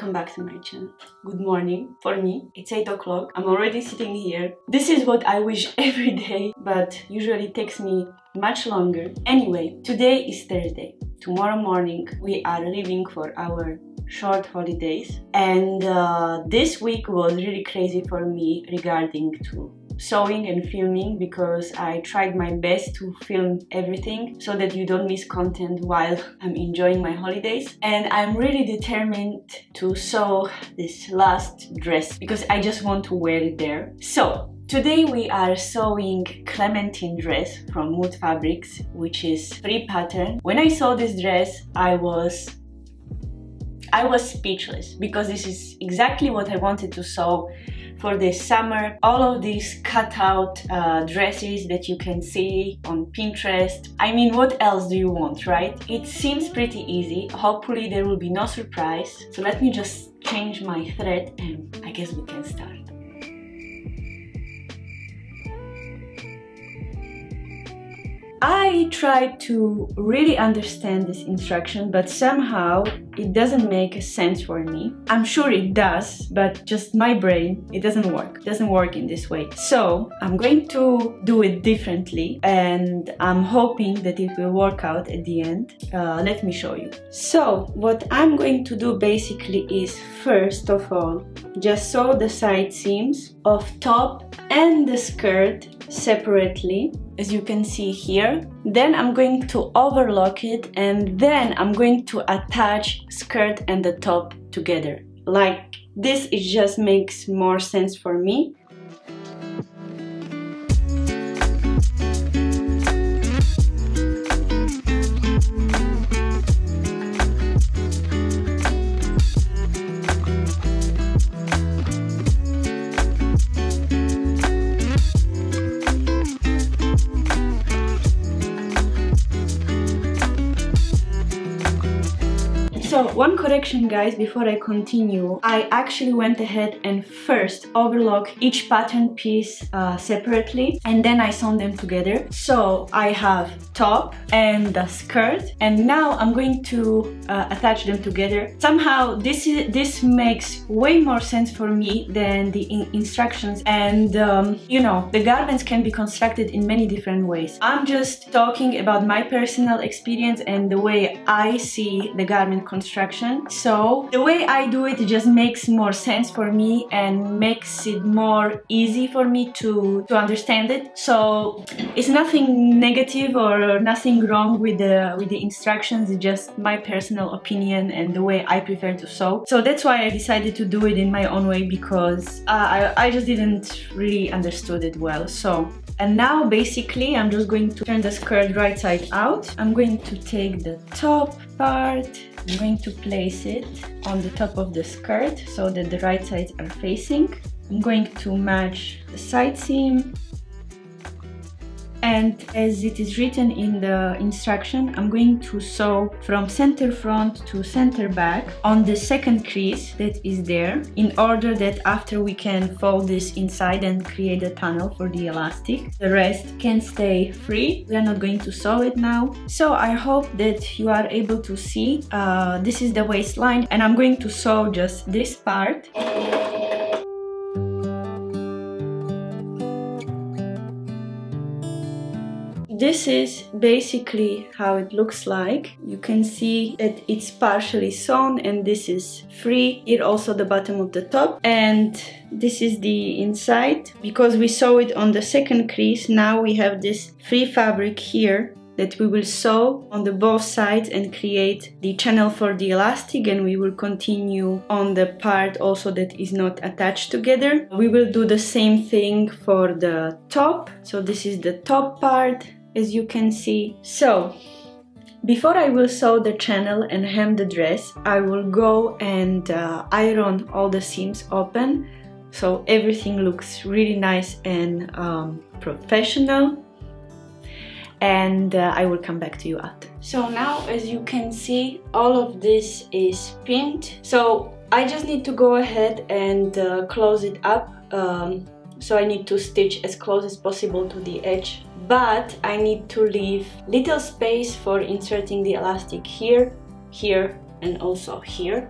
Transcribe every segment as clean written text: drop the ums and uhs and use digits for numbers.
welcome back to my channel. Good morning. For me, it's 8 o'clock. I'm already sitting here. This is what I wish every day, but usually takes me much longer. Anyway, today is Thursday. Tomorrow morning we are leaving for our short holidays, and this week was really crazy for me regarding to sewing and filming, because I tried my best to film everything so that you don't miss content while I'm enjoying my holidays. And I'm really determined to sew this last dress because I just want to wear it there. So today we are sewing Clementine dress from Wood Fabrics, which is free pattern. When I saw this dress, I was speechless, because this is exactly what I wanted to sew for this summer. All of these cutout dresses that you can see on Pinterest. I mean, what else do you want, right? It seems pretty easy. Hopefully there will be no surprise. So let me just change my thread and I guess we can start. I tried to really understand this instruction, but somehow it doesn't make sense for me. I'm sure it does, but just my brain, it doesn't work. It doesn't work in this way. So I'm going to do it differently, and I'm hoping that it will work out at the end. Let me show you. So what I'm going to do basically is, first of all, just sew the side seams of top and the skirt separately, as you can see here. Then I'm going to overlock it, and then I'm going to attach skirt and the top together. Like this, it just makes more sense for me. So one correction, guys, before I continue. I actually went ahead and first overlocked each pattern piece separately, and then I sewn them together. So I have top and the skirt, and now I'm going to attach them together. Somehow this makes way more sense for me than the instructions, and you know, the garments can be constructed in many different ways. I'm just talking about my personal experience and the way I see the garment construction. So the way I do it just makes more sense for me and makes it more easy for me to understand it. So it's nothing negative or nothing wrong with the instructions. It's just my personal opinion and the way I prefer to sew. So that's why I decided to do it in my own way, because I just didn't really understood it well. So, and now basically I'm just going to turn the skirt right side out. I'm going to take the top part, I'm going to place it on the top of the skirt so that the right sides are facing. I'm going to match the side seam, and as it is written in the instruction, I'm going to sew from center front to center back on the second crease that is there, in order that after we can fold this inside and create a tunnel for the elastic. The rest can stay free. We are not going to sew it now. So I hope that you are able to see. This is the waistline, and I'm going to sew just this part. This is basically how it looks like. You can see that it's partially sewn, and this is free. Here also the bottom of the top, and this is the inside. Because we sew it on the second crease, now we have this free fabric here that we will sew on the both sides and create the channel for the elastic, and we will continue on the part also that is not attached together. We will do the same thing for the top. So this is the top part, as you can see. So before I will sew the channel and hem the dress, I will go and iron all the seams open, so everything looks really nice and professional, and I will come back to you after. So now, as you can see, all of this is pinned, so I just need to go ahead and close it up. So I need to stitch as close as possible to the edge, but I need to leave little space for inserting the elastic here, here, and also here.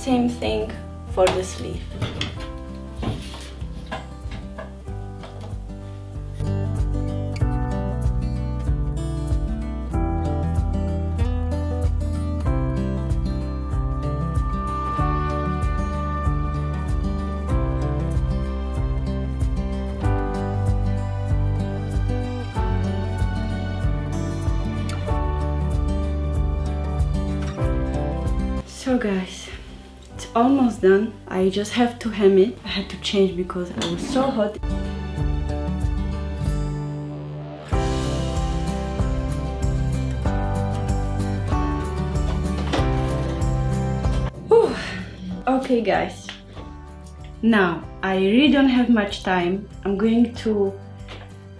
same thing for the sleeve. So guys, it's almost done. I just have to hem it. I had to change because it was so hot. Whew. Okay guys, now I really don't have much time. I'm going to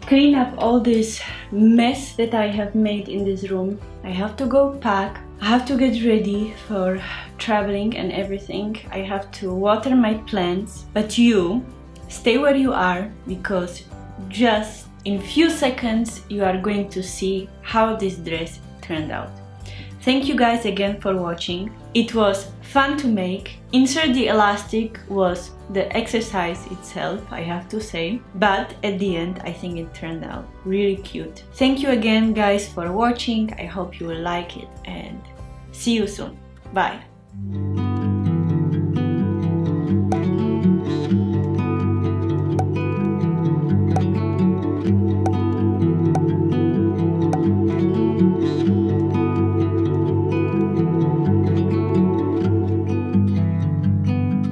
clean up all this mess that I have made in this room. I have to go pack. I have to get ready for traveling and everything. I have to water my plants. But you stay where you are, because just in few seconds you are going to see how this dress turned out. Thank you guys again for watching. It was fun to make. Insert the elastic was the exercise itself, I have to say, but at the end I think it turned out really cute. Thank you again guys for watching. I hope you will like it and see you soon. Bye.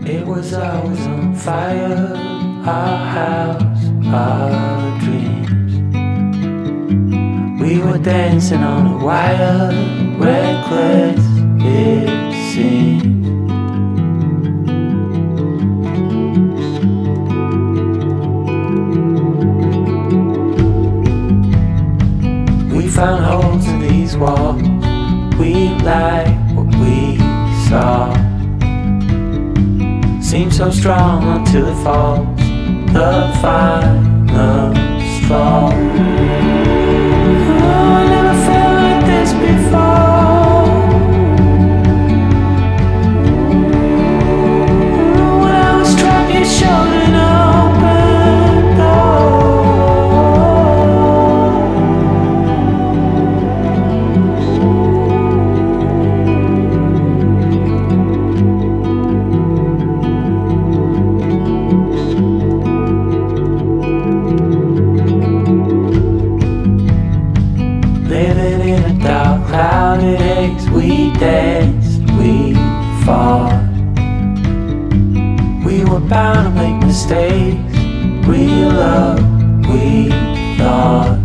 It was always on fire, our house, our dreams. We were dancing on a wire, reckless it seemed. We found holes in these walls, we like what we saw. Seems so strong until it falls, the final straw. Oh, I never felt like this before. When I was trapped, you showed an open door. Living in a dark, clouded haze, we danced, we fought. We were bound to make mistakes, real love, we thought.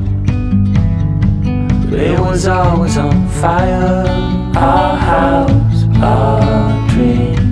But it was always on fire, our house, our dreams.